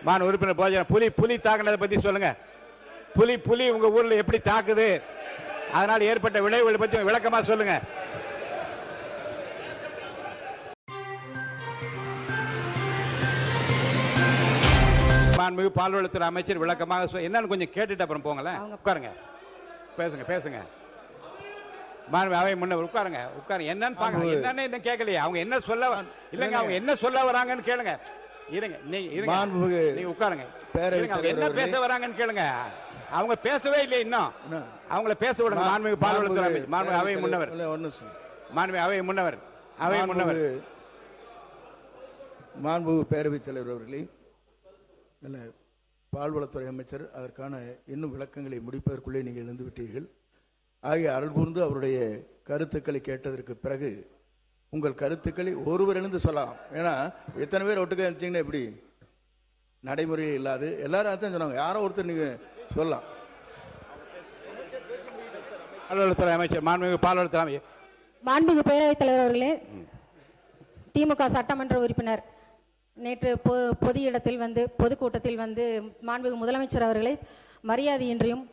மான் உறுப்பினர் போஜராஜன், புலி தாக்குனதை பத்தி சொல்லுங்க. புலி உங்க ஊர்ல எப்படி தாக்குது, அதனால் ஏற்பட்ட விளைவுகளை பற்றி விளக்கமா சொல்லுங்க. மாண்புமிகு பால்வளத்துறை அமைச்சர் விளக்கமாக என்னன்னு கொஞ்சம் கேட்டுட்டு அப்புறம் போங்களேன். உட்காருங்க, பேசுங்க. அவை முன்ன உட்காருங்க. என்னன்னு பாருங்க. என்னன்னு என்ன கேட்கலையே, அவங்க என்ன சொல்ல இல்லங்க, அவங்க என்ன சொல்ல வராங்கன்னு கேளுங்க. இருங்க நீங்க உட்காருங்க. அவங்க என்ன பேச வராங்கன்னு கேளுங்க. அவங்க பேசவே இல்லை இன்னும். அவங்கள பேச விடுங்க. மாண்புமிகு பால்வளத்துறை அமைச்சர், மாண்புமிகு அவை முன்னவர், மாண்புமிகு பேரவைத் தலைவர் அவர்களே, பால்வளத்துறை அமைச்சர் அதற்கான இன்னும் விளக்கங்களை முடிப்பதற்குள்ளே நீங்கள் இருந்து விட்டீர்கள். ஆகிய அருள் கூர்ந்து அவருடைய கருத்துக்களை கேட்டதற்கு பிறகு உங்கள் கருத்துக்களை ஒருவர் எழுந்து சொல்லலாம். ஏன்னா எத்தனை பேர் ஒட்டுக்க இருந்துச்சிங்கன்னா எப்படி நடைமுறை இல்லாது எல்லாரும் அதான் சொன்னாங்க. யாரோ ஒருத்தர் நீங்க சொல்லலாம். பால்வளத்துறை அமைச்சர், மாண்புமிகு பால்வளத்துறை அமைச்சர். மாண்புமிகு பேரவைத் தலைவர் அவர்களே, திமுக சட்டமன்ற உறுப்பினர் நேற்று பொது இடத்தில் பொதுக்கூட்டத்தில் மாண்புமிகு முதலமைச்சர் அவர்களை மரியாதையின்றியும்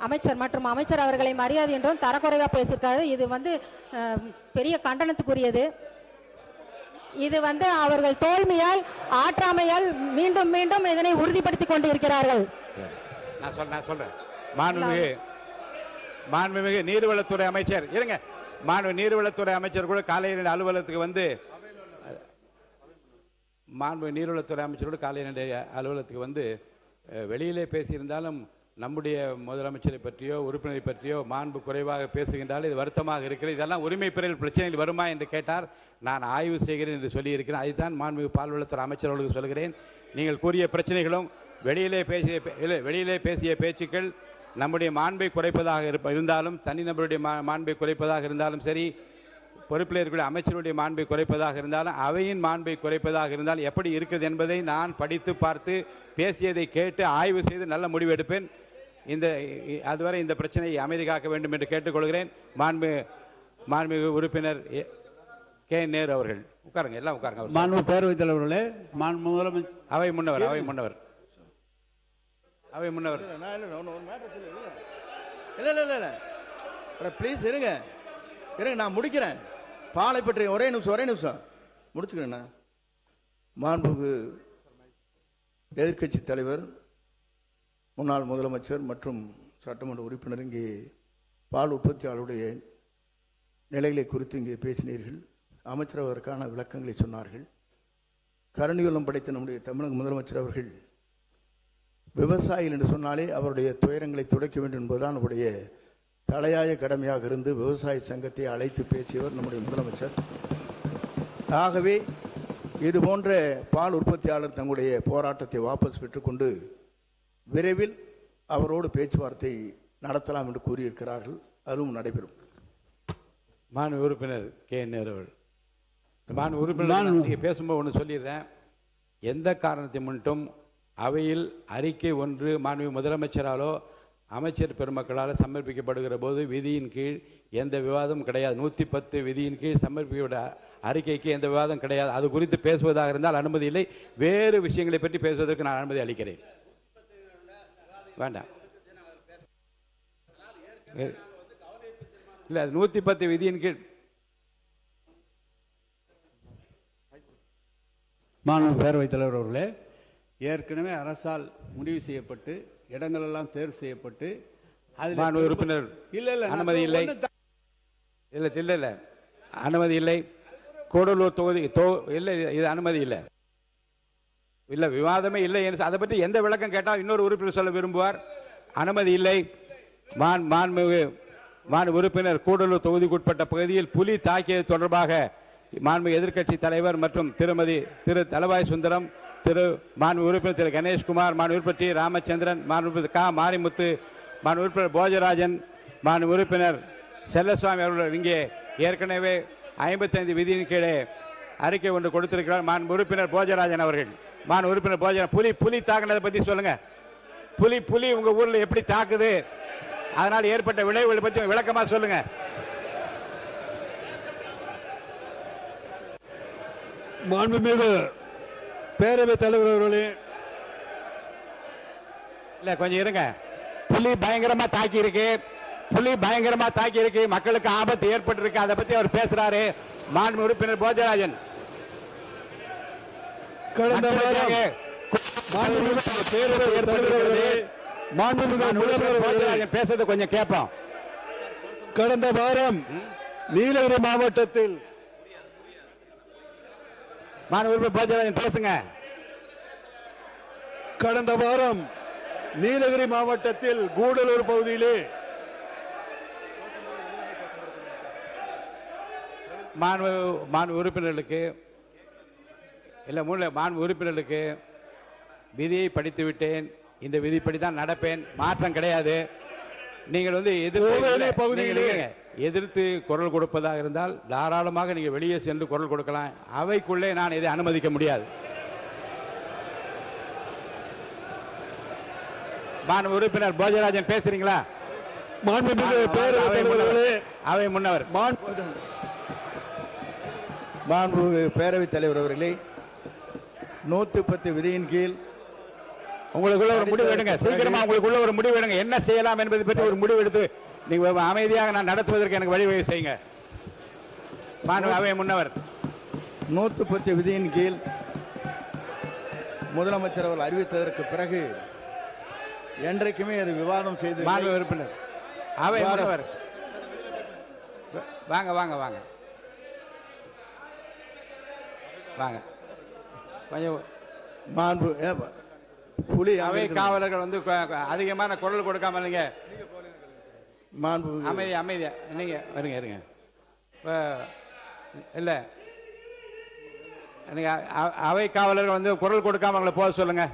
அமைச்சர் அவர்களை மரியாதை என்றும் தரக்குறைவாக பேசியிருக்காரு. இது பெரிய கண்டனத்துக்குரியது. இது அவர்கள் தோல்மையால் ஆற்றாமையால் மீண்டும் மீண்டும் இதனை உறுதிப்படுத்திக் கொண்டு இருக்கிறார்கள். நான் சொல்றேன். மாண்புமிகு நீர்வளத்துறை அமைச்சர் இருங்க. நீர்வளத்துறை அமைச்சர் கூட காலையில் அலுவலகத்துக்கு மாண்புமிகு நீர்வளத்துறை அமைச்சரோடு காலையில் அலுவலகத்துக்கு வெளியிலே பேசியிருந்தாலும் நம்முடைய முதலமைச்சரை பற்றியோ உறுப்பினரை பற்றியோ மாண்பு குறைவாக பேசுகின்றால் இது வருத்தமாக இருக்கிறது. இதெல்லாம் உரிமை பெறல் பிரச்சனைகள் வருமா என்று கேட்டார். நான் ஆய்வு செய்கிறேன் என்று சொல்லியிருக்கிறேன். அதுதான் மாண்புமிகு பால்வளத்துறை அமைச்சர்களுக்கு சொல்கிறேன். நீங்கள் கூறிய பிரச்சனைகளும் வெளியிலே பேசிய பேச்சுக்கள் நம்முடைய மாண்பை குறைப்பதாக இருந்தாலும், தனிநபருடைய மாண்பை குறைப்பதாக இருந்தாலும் சரி, பொறுப்பில் இருக்கக்கூடிய அமைச்சருடைய மாண்பை குறைப்பதாக இருந்தாலும், அவையின் மாண்பை குறைப்பதாக இருந்தால் எப்படி இருக்குது என்பதை நான் படித்து பார்த்து பேசியதை கேட்டு ஆய்வு செய்து நல்ல முடிவு எடுப்பேன். அதுவரை இந்த பிரச்சனையை அமைதி காக்க வேண்டும் என்று கேட்டுக்கொள்கிறேன். மாண்புமிகு உறுப்பினர் கே நேரு அவர்கள் உட்காருங்க. எல்லாம் உட்காருங்க. மாண்பு பேரவைத் தலைவர்களே, முதலமைச்சர், அவை முன்னவர் ப்ளீஸ் இருங்க, நான் முடிக்கிறேன். பாலை பற்றி ஒரே நிமிஷம் முடிச்சுக்கிறேண்ணா. மாண்புமிகு எதிர்க்கட்சி தலைவர், முன்னாள் முதலமைச்சர் மற்றும் சட்டமன்ற உறுப்பினர் இங்கே பால் உற்பத்தியாளருடைய நிலைகளை குறித்து இங்கே பேசினீர்கள். அமைச்சர் அதற்கான விளக்கங்களை சொன்னார்கள். கருணையுள்ளம் படைத்த நம்முடைய தமிழக முதலமைச்சர் அவர்கள் விவசாயிகள் என்று சொன்னாலே அவருடைய துயரங்களை துடைக்க வேண்டும் என்பதுதான் அவருடைய தலையாய கடமையாக இருந்து விவசாய சங்கத்தை அழைத்து பேசியவர் நம்முடைய முதலமைச்சர். ஆகவே இது போன்ற பால் உற்பத்தியாளர் தங்களுடைய போராட்டத்தை வாபஸ் பெற்றுக்கொண்டு விரைவில் அவரோடு பேச்சுவார்த்தை நடத்தலாம் என்று கூறியிருக்கிறார்கள். அதுவும் நடைபெறும். மாண்பு உறுப்பினர் கே நேரு உறுப்பினர் பேசும்போது ஒன்று சொல்லிடுறேன். எந்த காரணத்தை முன்னிட்டும் அவையில் அறிக்கை ஒன்று மாண்பு முதலமைச்சராலோ அமைச்சர் பெருமக்களால் சமர்ப்பிக்கப்படுகிற போது விதியின் கீழ் எந்த விவாதமும் கிடையாது. 110 விதியின் கீழ் சமர்ப்பிக்கப்பட்ட அறிக்கைக்கு எந்த விவாதம் கிடையாது. அது குறித்து பேசுவதாக இருந்தால் அனுமதி இல்லை. வேறு விஷயங்களை பற்றி பேசுவதற்கு நான் அனுமதி அளிக்கிறேன். வேண்டாம் இல்லை, 110 விதியின் கீழ். மாண்பு பேரவைத் தலைவர் அவர்களே, ஏற்கனவே அரசால் முடிவு செய்யப்பட்டு இடங்கள் எல்லாம் தேர்வு செய்யப்பட்டு உறுப்பினர் அனுமதி இல்லை, அனுமதி இல்லை. கூடலூர் தொகுதி இல்லை, இது அனுமதி இல்லை, விவாதமே இல்லை. அதை பற்றி எந்த விளக்கம் கேட்டால் இன்னொரு உறுப்பினர் சொல்ல விரும்புவார். அனுமதி இல்லை. மாண்பு உறுப்பினர் கூடலூர் தொகுதிக்குட்பட்ட பகுதியில் புலி தாக்கியது தொடர்பாக மாண்பு எதிர்க்கட்சி தலைவர் மற்றும் திரு தலவாய் சுந்தரம், மாண்பு உறுப்பினர் திரு கணேஷ்குமார், மாண்பு உறுப்பினர் டி ராமச்சந்திரன், மாண்பு உறுப்பினர் கா மாரிமுத்து, மாண்பு உறுப்பினர் போஜராஜன், மாண்பு உறுப்பினர் செல்லசுவாமி அவர்கள் இங்கே ஏற்கனவே 55 விதியின் கீழே அறிக்கை ஒன்று கொடுத்திருக்கிறார். மாண்பு உறுப்பினர் போஜராஜன் அவர்கள், மாண்பு உறுப்பினர் போஜராஜன், புலி தாக்குனதை பற்றி சொல்லுங்க. புலி உங்க ஊர்ல எப்படி தாக்குது, அதனால் ஏற்பட்ட விளைவுகளை பற்றி விளக்கமா சொல்லுங்க. மாண்புமிகு பேரவைத் தலைவர் அவர்களே, இல்ல கொஞ்சம் இருங்க. புலி பயங்கரமா தாக்கி இருக்கு, புலி பயங்கரமா தாக்கி இருக்கு, மக்களுக்கு ஆபத்து ஏற்பட்டு இருக்கு. அதை பத்தி அவர் பேசுறாரு. மாண்பு உறுப்பினர் போஜராஜன் கடந்த வாரம் போஜராஜன் பேசுறது கொஞ்சம் கேட்போம். கடந்த வாரம் நீலகிரி மாவட்டத்தில் மாண்பு உறுப்பினர் போஜராஜன் பேசுங்க. கடந்த வாரம் நீலகிரி மாவட்டத்தில் கூடலூர் பகுதியிலே மாண்பு உறுப்பினர்களுக்கு இல்லை மாண்பு உறுப்பினர்களுக்கு விதியை படித்து விட்டேன், இந்த விதிப்படி தான் நடப்பேன், மாற்றம் கிடையாது. நீங்கள் வந்து எதிர்த்து குரல் கொடுப்பதாக இருந்தால் தாராளமாக நீங்கள் வெளியே சென்று குரல் கொடுக்கலாம். அவைக்குள்ளே நான் இதை அனுமதிக்க முடியாது. மாண்பு உறுப்பினர் போஜராஜன் பேசுறீங்களா? அவை முன்னவர் மாண்பு பேரவைத் தலைவர் அவர்களே, 110 விதியின் கீழ் உங்களுக்குள்ள ஒரு முடிவு எடுங்க. சீக்கிரமா உங்களுக்குள்ள ஒரு முடிவு எடுங்க. என்ன செய்யலாம் என்பதை பற்றி ஒரு முடிவு எடுத்து நீங்க அமைதியாக நான் நடத்துவதற்கு எனக்கு வழிவகை செய்யுங்க. மாண்பு அவை முன்னவர் 110 விதியின் கீழ் முதலமைச்சர் அவர்கள் அறிவித்ததற்கு பிறகு என்றைக்குமே அது விவாதம் செய்து மாண்பு உறுப்பினர் அவை முன்னவர் வாங்க வாங்க வாங்க வாங்க கொஞ்சம். மாண்பு புலி அவை காவலர்கள் வந்து அதிகமான குரல் கொடுக்காம இல்லைங்க. மாண்பு அமைதியா நீங்க வருங்க இருங்க. இல்லை நீங்க அவை காவலர்கள் வந்து குரல் கொடுக்காம அவங்களை போக சொல்லுங்க.